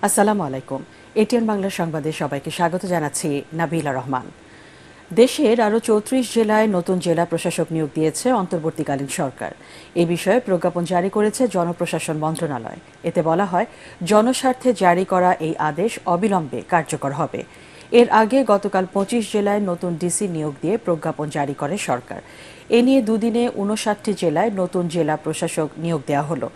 আসসালামু আলাইকুম। এটিএন বাংলা সংবাদে সবাইকে স্বাগত জানাচ্ছি নাবিলা রহমান। দেশের আরও ৩৪ জেলায় নতুন জেলা প্রশাসক নিয়োগ দিয়েছে অন্তর্বর্তীকালীন সরকার। এ বিষয়ে প্রজ্ঞাপন জারি করেছে জনপ্রশাসন মন্ত্রণালয়। এতে বলা হয়, জনস্বার্থে জারি করা এই আদেশ অবিলম্বে কার্যকর হবে। এর আগে গতকাল ২৫ জেলায় নতুন ডিসি নিয়োগ দিয়ে প্রজ্ঞাপন জারি করে সরকার। এ নিয়ে দুদিনে ৫৯টি জেলায় নতুন জেলা প্রশাসক নিয়োগ দেওয়া হলো।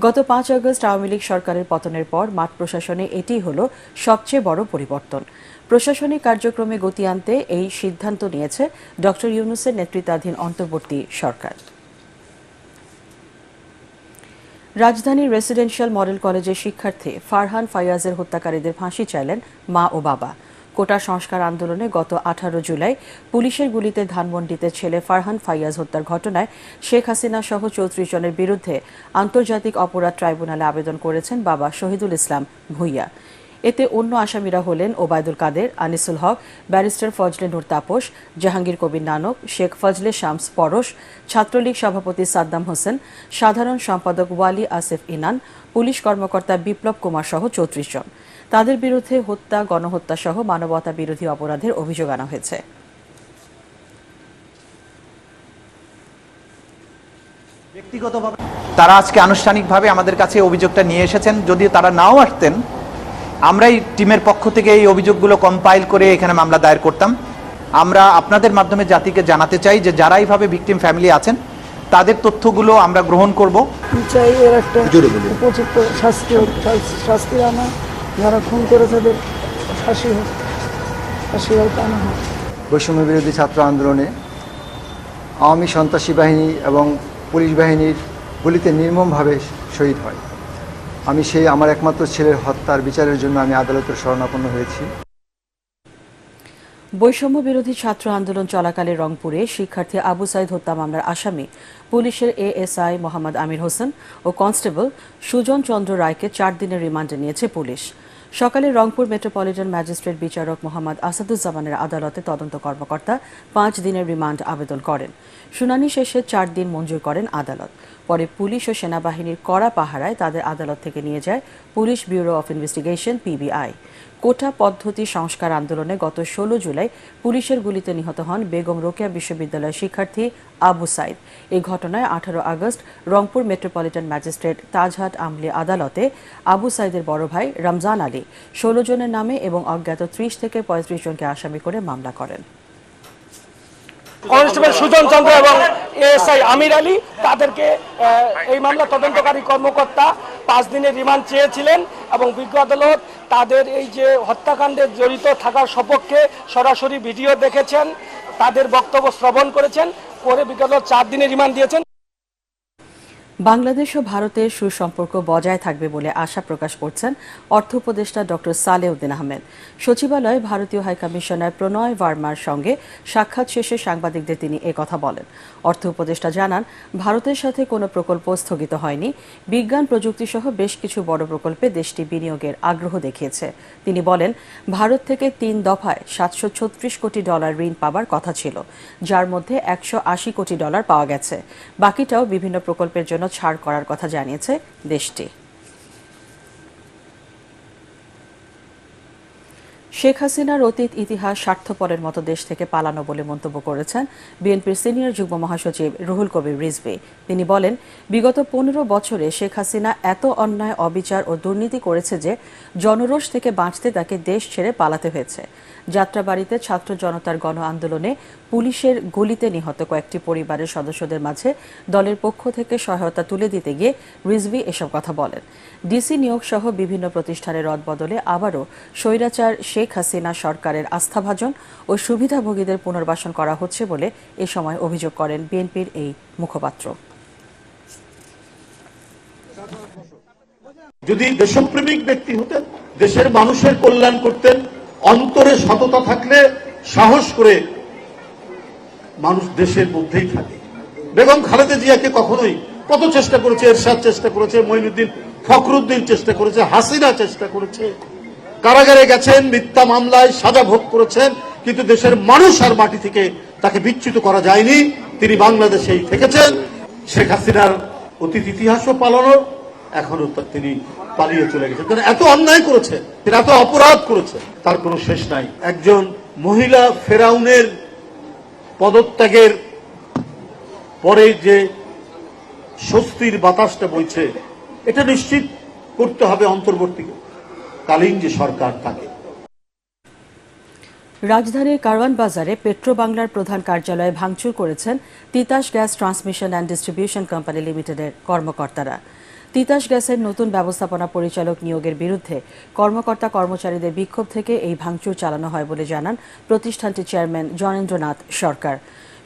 গত ৫ আগস্ট আওয়ামী লীগ সরকারের পতনের পর মাঠ প্রশাসনে এটিই হলো সবচেয়ে বড় পরিবর্তন। প্রশাসনিক কার্যক্রমে গতি আনতে এই সিদ্ধান্ত নিয়েছে ড ইউনূসের নেতৃত্বাধীন অন্তর্বর্তী সরকার। রাজধানীর রেসিডেন্সিয়াল মডেল কলেজের শিক্ষার্থী ফারহান ফায়াজের হত্যাকারীদের ফাঁসি চাইলেন মা ও বাবা। কোটা সংস্কার আন্দোলনে গত ১৮ জুলাই পুলিশের গুলিতে ধানমন্ডিতে ছেলে ফারহান ফায়াজ হত্যার ঘটনায় শেখ হাসিনা সহ ৩৪ জনের বিরুদ্ধে আন্তর্জাতিক অপরাধ ট্রাইব্যুনালে আবেদন করেছেন বাবা শহীদুল ইসলাম ভূঁইয়া। এতে অন্য আসামিরা হলেন ওবায়দুল কাদের, আনিসুল হক, ব্যারিস্টার ফজলে নূর তাপস, জাহাঙ্গীর কবির নানক, শেখ ফজলে শামস পরশ, ছাত্রলীগ সভাপতি সাদ্দাম হোসেন, সাধারণ সম্পাদক ওয়ালি আসিফ ইনান, পুলিশ কর্মকর্তা বিপ্লব কুমার সহ ৩৪ জন। তাদের বিরুদ্ধে হত্যা, গণহত্যা সহ মানবতা বিরোধী অপরাধের অভিযোগ আনা হয়েছে। ব্যক্তিগতভাবে তারা আজকে আনুষ্ঠানিকভাবে আমাদের কাছে অভিযোগটা নিয়ে এসেছেন। যদিও তারা নাও আসতেন, আমরাই টিমের পক্ষ থেকে এই অভিযোগগুলো কম্পাইল করে এখানে মামলা দায়ের করতাম। আমরা আপনাদের মাধ্যমে জাতিকে জানাতে চাই যে যারা এইভাবে ভিকটিম ফ্যামিলি আছেন তাদের তথ্যগুলো আমরা গ্রহণ করব। চাই এর একটা উপযুক্ত শাস্তি আনা, যারা খুন করে তাদের ফাঁসি আনা হয়। বৈষম্য বিরোধী ছাত্র আন্দোলনে আওয়ামী সন্ত্রাসী বাহিনী এবং পুলিশ বাহিনীর গুলিতে নির্মমভাবে শহীদ হয়। আমি সেই আমার একমাত্র ছেলের হত্যার বিচারের জন্য আমি আদালতের শরণাপন্ন হয়েছি। বৈষম্য বিরোধী ছাত্র আন্দোলন চলাকালে রংপুরে শিক্ষার্থী আবু সাইদ হত্যা মামলার আসামি পুলিশের এএসআই মোহাম্মদ আমির হোসেন ও কনস্টেবল সুজন চন্দ্র রায়কে ৪ দিনের রিমান্ডে নিয়েছে পুলিশ। সকালে রংপুর মেট্রোপলিটন ম্যাজিস্ট্রেট বিচারক মোহাম্মদ আসাদুজ্জামানের আদালতে তদন্ত কর্মকর্তা ৫ দিনের রিমান্ড আবেদন করেন। শুনানি শেষে ৪ দিন মঞ্জুর করেন আদালত। পরে পুলিশ ও সেনাবাহিনীর কড়া পাহারায় তাদের আদালত থেকে নিয়ে যায় police bureau of investigation PBI. Quota পদ্ধতি সংস্কার আন্দোলনে গত ১৬ জুলাই পুলিশের গুলিতে নিহত হন বেগম রোকেয়া বিশ্ববিদ্যালয়ের শিক্ষার্থী আবু সাইদ। এই ঘটনায় ১৮ August Rangpur metropolitan magistrate Tajhat আমলি আদালতে আবু সাইদের বড় ভাই রমজান আলী ১৬ জনের নামে এবং অজ্ঞাত ৩০ থেকে ৩৫ জনকে আসামি করে মামলা করেন। কনস্টেবল সুজন চন্দ্র এবং এএসআই আমির আলী তাদেরকে এই মামলা তদন্তকারী কর্মকর্তা ৫ দিনের রিমান্ড চেয়েছিলেন এবং বিজ্ঞ আদালত তাদের এই যে হত্যাকাণ্ডে জড়িত থাকার সপক্ষে সরাসরি ভিডিও দেখেছেন, তাদের বক্তব্য শ্রবণ করেছেন, পরে বিজ্ঞ আদালত ৪ দিনের রিমান্ড দিয়েছেন। বাংলাদেশ ও ভারতের সুসম্পর্ক বজায় থাকবে বলে আশা প্রকাশ করছেন অর্থ উপদেষ্টা ড সালেউদ্দিন আহমেদ। সচিবালয়ে ভারতীয় হাইকমিশনার প্রণয় ভার্মার সঙ্গে সাক্ষাৎ শেষে সাংবাদিকদের তিনি একথা বলেন। অর্থ উপদেষ্টা জানান, ভারতের সাথে কোনো প্রকল্প স্থগিত হয়নি। বিজ্ঞান প্রযুক্তি সহ বেশ কিছু বড় প্রকল্পে দেশটি বিনিয়োগের আগ্রহ দেখিয়েছে। তিনি বলেন, ভারত থেকে ৩ দফায় $৭৩৬ কোটি ঋণ পাবার কথা ছিল, যার মধ্যে $১৮০ কোটি পাওয়া গেছে। বাকিটাও বিভিন্ন প্রকল্পের জন্য ছাড় করার কথা জানিয়েছে দেশটি। শেখ হাসিনার অতীত ইতিহাস স্বার্থপরের মতো দেশ থেকে পালানো বলে মন্তব্য করেছেন বিএনপির সিনিয়র যুগ্ম মহাসচিব রুহুল কবির রিজভী। তিনি বলেন, বিগত ১৫ বছরে শেখ হাসিনা এত অন্যায়, অবিচার ও দুর্নীতি করেছে যে জনরোষ থেকে বাঁচতে তাকে দেশ ছেড়ে পালাতে হয়েছে। যাত্রাবাড়িতে ছাত্র জনতার গণ আন্দোলনে পুলিশের গুলিতে নিহত কয়েকটি পরিবারের সদস্যদের মাঝে দলের পক্ষ থেকে সহায়তা তুলে দিতে গিয়ে রিজভী এসব কথা বলেন। ডিসি নিয়োগ সহ বিভিন্ন প্রতিষ্ঠানের রদবদলে আবারও স্বৈরাচার শেখ হাসিনা সরকারের আস্থাভাজন ও সুবিধাভোগীদের পুনর্বাসন করা হচ্ছে বলে এ সময় অভিযোগ করেন বিএনপির এই মুখপাত্র। যদি দেশপ্রেমিক ব্যক্তি হতেন, দেশের মানুষের কল্যাণ করতেন, অন্তরে সততা থাকলে সাহস করে মানুষ দেশের মধ্যেই থাকে। বেগম খালেদা জিয়াকে কখনোই কত চেষ্টা করেছে, এরশাদ চেষ্টা করেছে, মঈনুদ্দিন ফখরুদ্দিন চেষ্টা করেছে, হাসিনা চেষ্টা করেছে, কারাগারে গেছেন, মিথ্যা মামলায় সাজা ভোগ করেছেন, কিন্তু দেশের মানুষ আর মাটি থেকে তাকে বিচ্যুত করা যায়নি। তিনি বাংলাদেশেই থেকেছেন। শেখ হাসিনার অতীত ইতিহাসও পালানোর এখনো তিনি পালিয়ে চলে গেছেন। কারণ এত অন্যায় করেছে, তিনি এত অপরাধ করেছে, তার কোনো শেষ নাই। একজন মহিলা ফেরাউনের পদত্যাগের পরে যে স্বস্তির বাতাসটা বইছে, এটা নিশ্চিত করতে হবে অন্তর্বর্তীকালীন যে সরকার থাকে। রাজধানীর কারওয়ান বাজারে পেট্রো বাংলার প্রধান কার্যালয়ে ভাঙচুর করেছেন Titas gas transmission and distribution company লিমিটেডের কর্মকর্তারা। তিতাস গ্যাসের নতুন ব্যবস্থাপনা পরিচালক নিয়োগের বিরুদ্ধে কর্মকর্তা কর্মচারীদের বিক্ষোভ থেকে এই ভাঙচুর চালানো হয় বলে জানান প্রতিষ্ঠানটির চেয়ারম্যান জ্ঞানেন্দ্রনাথ সরকার।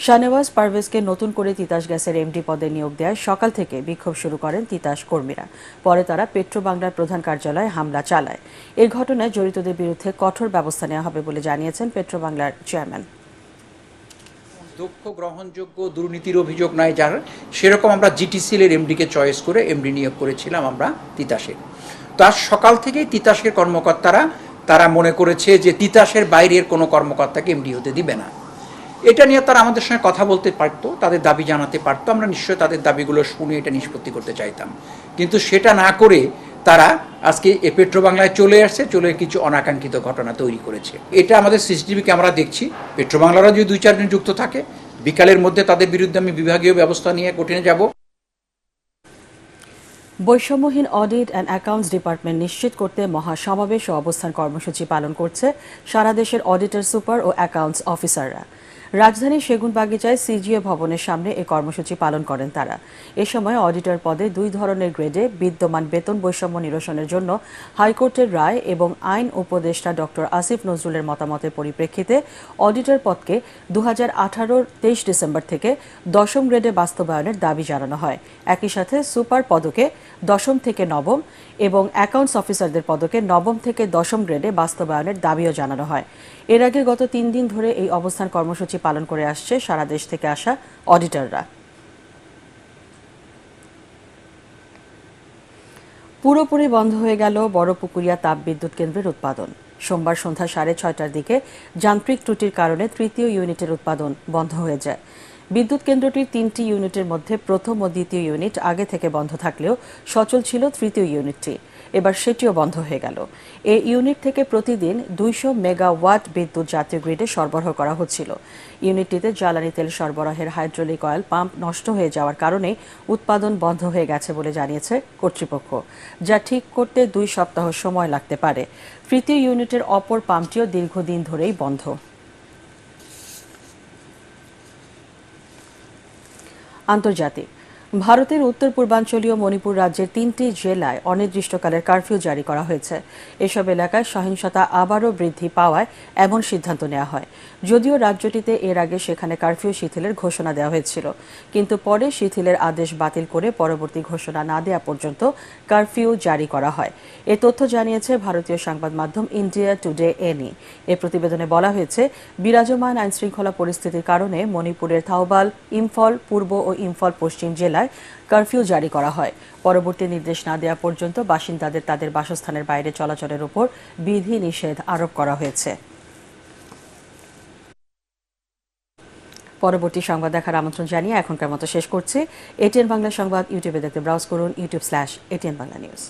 শাহনেওয়াজ পারভেজকে নতুন করে তিতাস গ্যাসের এমডি পদে নিয়োগ দেওয়ায় সকাল থেকে বিক্ষোভ শুরু করেন তিতাস কর্মীরা। পরে তারা পেট্রো বাংলার প্রধান কার্যালয়ে হামলা চালায়। এই ঘটনায় জড়িতদের বিরুদ্ধে কঠোর ব্যবস্থা নেওয়া হবে বলে জানিয়েছেন পেট্রো বাংলার চেয়ারম্যান। দক্ষ, গ্রহণযোগ্য, দুর্নীতির অভিযোগ নাই যার, সেরকম আমরা জিটিসিএল-এর এমডিকে চয়েস করে এমডি নিয়োগ করেছিলাম আমরা তিতাসের। তো আজ সকাল থেকেই তিতাসের কর্মকর্তারা তারা মনে করেছে যে তিতাসের বাইরের কোনো কর্মকর্তাকে এমডি হতে দিবে না। এটা নিয়ে তারা আমাদের সঙ্গে কথা বলতে পারতো, তাদের দাবি জানাতে পারতো, আমরা নিশ্চয়ই তাদের দাবিগুলো শুনে এটা নিষ্পত্তি করতে চাইতাম। কিন্তু সেটা না করে তারা আজকে পেট্রো বাংলায় চলে আসছে, চলে কিছু অনাকাঙ্ক্ষিত ঘটনা তৈরি করেছে। এটা আমাদের সিসিটিভি ক্যামেরা দেখছি। পেট্রো বাংলারও যদি 2-4 জন যুক্ত থাকে, বিকালের মধ্যে তাদের বিরুদ্ধে আমি বিভাগীয় ব্যবস্থা নিয়ে কঠিনে যাব। বৈষম্যহীন অডিট অ্যান্ড অ্যাকাউন্টস ডিপার্টমেন্ট নিশ্চিত করতে মহাসমাবেশ ও অবস্থান কর্মসূচি পালন করছে সারা দেশের অডিটর সুপার ও অ্যাকাউন্টস অফিসাররা। রাজধানীর সেগুনবাগিচায় সিজিএ ভবনের সামনে এই কর্মসূচি পালন করেন তারা। এ সময় অডিটর পদে 2 ধরনের গ্রেডে বিদ্যমান বেতন বৈষম্য নিরসনের জন্য হাইকোর্টের রায় এবং আইন উপদেষ্টা ডক্টর আসিফ নজরুলের মতামতের পরিপ্রেক্ষিতে অডিটর পদকে 2018-র 23 ডিসেম্বর থেকে 10ম গ্রেডে বাস্তবায়নের দাবি জানানো হয়। একই সাথে সুপার পদকে 10ম থেকে 9ম এবং অ্যাকাউন্টস অফিসারদের পদকে 9ম থেকে 10ম গ্রেডে বাস্তবায়নের দাবিও জানানো হয়। এর আগে গত 3 দিন ধরে এই অবস্থান কর্মসূচি পালন করে আসছে সারা দেশ থেকে আসা অডিটররা। পুরোপুরি বন্ধ হয়ে গেল বড়পুকুরিয়া তাপবিদ্যুৎ কেন্দ্রের উৎপাদন। সোমবার সন্ধ্যা 6:30টার দিকে যান্ত্রিক ত্রুটির কারণে তৃতীয় ইউনিটের উৎপাদন বন্ধ হয়ে যায়। বিদ্যুৎ কেন্দ্রটির 3টি ইউনিটের মধ্যে প্রথম ও দ্বিতীয় ইউনিট আগে থেকে বন্ধ থাকলেও সচল ছিল তৃতীয় ইউনিটটি। এবার সেটিও বন্ধ হয়ে গেল। এই ইউনিট থেকে প্রতিদিন 200 মেগাওয়াট বিদ্যুৎ জাতীয় গ্রিডে সরবরাহ করা হচ্ছিল। ইউনিটটিতে জ্বালানি তেল সরবরাহের হাইড্রোলিক অয়েল পাম্প নষ্ট হয়ে যাওয়ার কারণে উৎপাদন বন্ধ হয়ে গেছে বলে জানিয়েছে কর্তৃপক্ষ, যা ঠিক করতে 2 সপ্তাহ সময় লাগতে পারে। তৃতীয় ইউনিটের অপর পাম্পটিও দীর্ঘদিন ধরেই বন্ধ। আন্তর্জাতিক। ভারতের উত্তর পূর্বাঞ্চলীয় মণিপুর রাজ্যের 3টি জেলায় অনির্দিষ্টকালের কারফিউ জারি করা হয়েছে। এসব এলাকায় সহিংসতা আবারও বৃদ্ধি পাওয়ায় এমন সিদ্ধান্ত নেওয়া হয়। যদিও রাজ্যটিতে এর আগে সেখানে কারফিউ শিথিলের ঘোষণা দেওয়া হয়েছিল, কিন্তু পরে শিথিলের আদেশ বাতিল করে পরবর্তী ঘোষণা না দেওয়া পর্যন্ত কারফিউ জারি করা হয়। এ তথ্য জানিয়েছে ভারতীয় সংবাদ মাধ্যম ইন্ডিয়া টুডে এনি। এ প্রতিবেদনে বলা হয়েছে, বিরাজমান আইনশৃঙ্খলা পরিস্থিতির কারণে মণিপুরের থাওবাল, ইম্ফল পূর্ব ও ইম্ফল পশ্চিম জেলায় কারফিউ জারি করা হয়। পরবর্তী নির্দেশ না দেওয়া পর্যন্ত বাসিন্দাদের তাদের বাসস্থানের বাইরে চলাচলের উপর বিধি নিষেধ আরোপ করা হয়েছে। পরবর্তী সংবাদ দেখার আমন্ত্রণ জানিয়ে এখনকার মতো শেষ করছি। এটিএন বাংলা সংবাদ ইউটিউবে দেখতে ব্রাউজ করুন youtube/ATN Bangla News।